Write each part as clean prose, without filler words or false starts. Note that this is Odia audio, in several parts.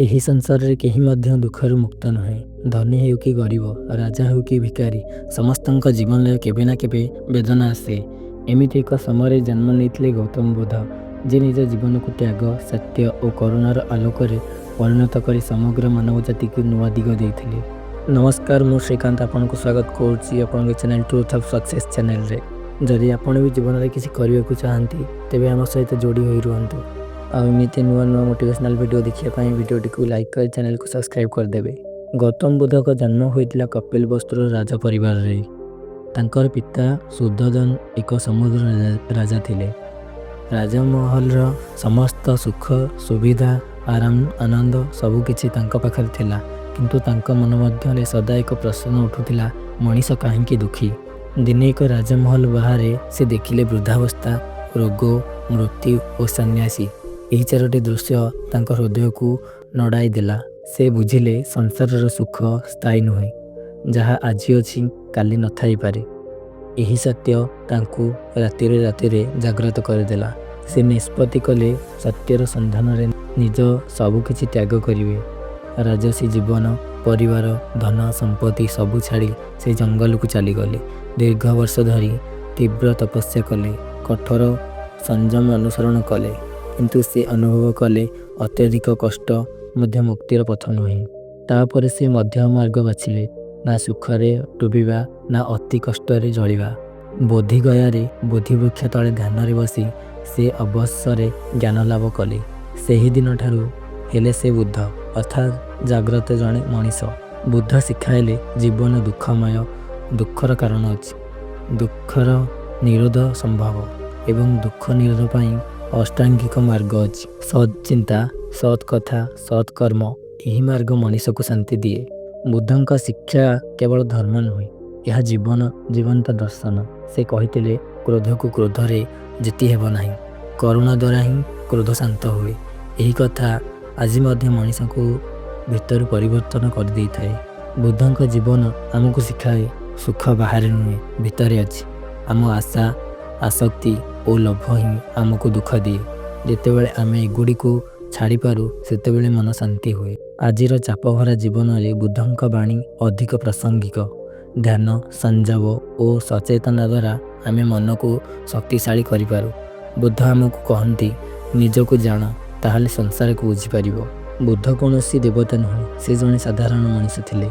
ଏହି ସଂସାରରେ କେହି ମଧ୍ୟ ଦୁଃଖରୁ ମୁକ୍ତ ନୁହେଁ। ଧନୀ ହେଉ କି ଗରିବ, ରାଜା ହେଉ କି ଭିକାରୀ, ସମସ୍ତଙ୍କ ଜୀବନରେ କେବେ ନା କେବେ ବେଦନା ଆସେ। ଏମିତି ଏକ ସମୟରେ ଜନ୍ମ ନେଇଥିଲେ ଗୌତମ ବୁଦ୍ଧ, ଯିଏ ନିଜ ଜୀବନକୁ ତ୍ୟାଗ, ସତ୍ୟ ଓ କରୁଣାର ଆଲୋକରେ ପରିଣତ କରି ସମଗ୍ର ମାନବ ଜାତିକୁ ନୂଆ ଦିଗ ଦେଇଥିଲେ। ନମସ୍କାର, ମୁଁ ଶ୍ରୀକାନ୍ତ ଆପଣଙ୍କୁ ସ୍ୱାଗତ କରୁଛି ଆପଣଙ୍କ ଚ୍ୟାନେଲ ଟ୍ରୁଥ୍ ଅଫ୍ ସକ୍ସେସ୍ ଚ୍ୟାନେଲରେ। ଯଦି ଆପଣ ବି ଜୀବନରେ କିଛି କରିବାକୁ ଚାହାନ୍ତି ତେବେ ଆମ ସହିତ ଯୋଡ଼ି ହୋଇ ରୁହନ୍ତୁ। ଆଉ ଏମିତି ନୂଆ ନୂଆ ମୋଟିଭେସନାଲ ଭିଡ଼ିଓ ଦେଖିବା ପାଇଁ ଭିଡ଼ିଓଟିକୁ ଲାଇକ୍ କରି ଚ୍ୟାନେଲକୁ ସବସ୍କ୍ରାଇବ୍ କରିଦେବେ। ଗୌତମ ବୁଦ୍ଧଙ୍କ ଜନ୍ମ ହୋଇଥିଲା କପିଳବସ୍ତୁର ରାଜ ପରିବାରରେ। ତାଙ୍କର ପିତା ଶୁଦ୍ଧୋଧନ ଏକ ସମୁଦ୍ର ରାଜା ଥିଲେ। ରାଜମହଲର ସମସ୍ତ ସୁଖ ସୁବିଧା, ଆରାମ, ଆନନ୍ଦ ସବୁକିଛି ତାଙ୍କ ପାଖରେ ଥିଲା। କିନ୍ତୁ ତାଙ୍କ ମନ ମଧ୍ୟରେ ସଦା ଏକ ପ୍ରଶ୍ନ ଉଠୁଥିଲା, ମଣିଷ କାହିଁକି ଦୁଃଖୀ? ଦିନେ ଏକ ରାଜମହଲ ବାହାରେ ସେ ଦେଖିଲେ ବୃଦ୍ଧାବସ୍ଥା, ରୋଗ, ମୃତ୍ୟୁ ଓ ସନ୍ନ୍ୟାସୀ। ଏହି ଚାରୋଟି ଦୃଶ୍ୟ ତାଙ୍କ ହୃଦୟକୁ ନଡ଼ାଇ ଦେଲା। ସେ ବୁଝିଲେ ସଂସାରର ସୁଖ ସ୍ଥାୟୀ ନୁହେଁ। ଯାହା ଆଜି ଅଛି କାଲି ନଥାଇପାରେ। ଏହି ସତ୍ୟ ତାଙ୍କୁ ରାତିରେ ଜାଗ୍ରତ କରିଦେଲା। ସେ ନିଷ୍ପତ୍ତି କଲେ ସତ୍ୟର ସନ୍ଧାନରେ ନିଜ ସବୁକିଛି ତ୍ୟାଗ କରିବେ। ରାଜସୀ ଜୀବନ, ପରିବାର, ଧନ ସମ୍ପତ୍ତି ସବୁ ଛାଡ଼ି ସେ ଜଙ୍ଗଲକୁ ଚାଲିଗଲେ। ଦୀର୍ଘ ବର୍ଷ ଧରି ତୀବ୍ର ତପସ୍ୟା କଲେ, କଠୋର ସଂଯମ ଅନୁସରଣ କଲେ। କିନ୍ତୁ ସେ ଅନୁଭବ କଲେ ଅତ୍ୟଧିକ କଷ୍ଟ ମଧ୍ୟ ମୁକ୍ତିର ପଥ ନୁହେଁ। ତାପରେ ସେ ମଧ୍ୟମ ମାର୍ଗ ବାଛିଲେ, ନା ସୁଖରେ ଡୁବିବା ନା ଅତି କଷ୍ଟରେ ଜଳିବା। ବୋଧିଗୟାରେ ବୋଧିବୃକ୍ଷ ତଳେ ଧ୍ୟାନରେ ବସି ସେ ଅବସରରେ ଜ୍ଞାନ ଲାଭ କଲେ। ସେହିଦିନ ଠାରୁ ହେଲେ ସେ ବୁଦ୍ଧ, ଅର୍ଥାତ୍ ଜାଗ୍ରତ ଜଣେ ମଣିଷ। ବୁଦ୍ଧ ଶିଖାଇଲେ ଜୀବନ ଦୁଃଖମୟ, ଦୁଃଖର କାରଣ ଅଛି, ଦୁଃଖର ନିରୋଧ ସମ୍ଭବ ଏବଂ ଦୁଃଖ ନିରୋଧ ପାଇଁ ଅଷ୍ଟାଙ୍ଗିକ ମାର୍ଗ ଅଛି। ସତ୍ ଚିନ୍ତା, ସତ୍ କଥା, ସତ୍ କର୍ମ, ଏହି ମାର୍ଗ ମଣିଷକୁ ଶାନ୍ତି ଦିଏ। ବୁଦ୍ଧଙ୍କ ଶିକ୍ଷା କେବଳ ଧର୍ମ ନୁହେଁ, ଏହା ଜୀବନ୍ତ ଦର୍ଶନ। ସେ କହିଥିଲେ, କ୍ରୋଧକୁ କ୍ରୋଧରେ ଜିତି ହେବ ନାହିଁ, କରୁଣା ଦ୍ୱାରା ହିଁ କ୍ରୋଧ ଶାନ୍ତ ହୁଏ। ଏହି କଥା ଆଜି ମଧ୍ୟ ମଣିଷଙ୍କୁ ଭିତରୁ ପରିବର୍ତ୍ତନ କରିଦେଇଥାଏ। ବୁଦ୍ଧଙ୍କ ଜୀବନ ଆମକୁ ଶିଖାଏ, ସୁଖ ବାହାରେ ନୁହେଁ ଭିତରେ ଅଛି। ଆମ ଆଶା, ଆସକ୍ତି ଓ ଲୋଭ ହିଁ ଆମକୁ ଦୁଃଖ ଦିଏ। ଯେତେବେଳେ ଆମେ ଏଗୁଡ଼ିକୁ ଛାଡ଼ିପାରୁ ସେତେବେଳେ ମନ ଶାନ୍ତି ହୁଏ। ଆଜିର ଚାପଭରା ଜୀବନରେ ବୁଦ୍ଧଙ୍କ ବାଣୀ ଅଧିକ ପ୍ରାସଙ୍ଗିକ। ଧ୍ୟାନ, ସଂଯମ ଓ ସଚେତନତା ଦ୍ୱାରା ଆମେ ମନକୁ ଶକ୍ତିଶାଳୀ କରିପାରୁ। ବୁଦ୍ଧ ଆମକୁ କହନ୍ତି, ନିଜକୁ ଜାଣ, ତାହେଲେ ସଂସାରକୁ ବୁଝିପାରିବ। ବୁଦ୍ଧ କୌଣସି ଦେବତା ନୁହେଁ, ସେ ଜଣେ ସାଧାରଣ ମଣିଷ ଥିଲେ,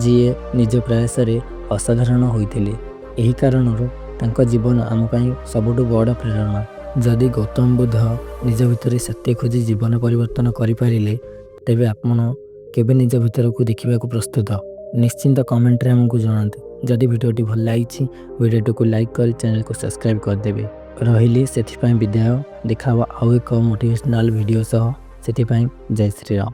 ଯିଏ ନିଜ ପ୍ରୟାସରେ ଅସାଧାରଣ ହୋଇଥିଲେ। ଏହି କାରଣରୁ ତାଙ୍କ ଜୀବନ ଆମ ପାଇଁ ସବୁଠୁ ବଡ଼ ପ୍ରେରଣା। ଯଦି ଗୌତମ ବୁଦ୍ଧ ନିଜ ଭିତରେ ସତ୍ୟ ଖୋଜି ଜୀବନ ପରିବର୍ତ୍ତନ କରିପାରିଲେ, ତେବେ ଆପଣ କେବେ ନିଜ ଭିତରକୁ ଦେଖିବାକୁ ପ୍ରସ୍ତୁତ? ନିଶ୍ଚିନ୍ତ କମେଣ୍ଟରେ ଆମକୁ ଜଣାନ୍ତୁ। ଯଦି ଭିଡ଼ିଓଟି ଭଲ ଲାଗିଛି ଭିଡ଼ିଓଟିକୁ ଲାଇକ୍ କରି ଚ୍ୟାନେଲକୁ ସବସ୍କ୍ରାଇବ୍ କରିଦେବେ। ରହିଲି ସେଥିପାଇଁ ବିଦାୟ। ଦେଖା ହେବ ଆଉ ଏକ ମୋଟିଭେସନାଲ୍ ଭିଡ଼ିଓ ସହ। ସେଥିପାଇଁ ଜୟ ଶ୍ରୀରାମ।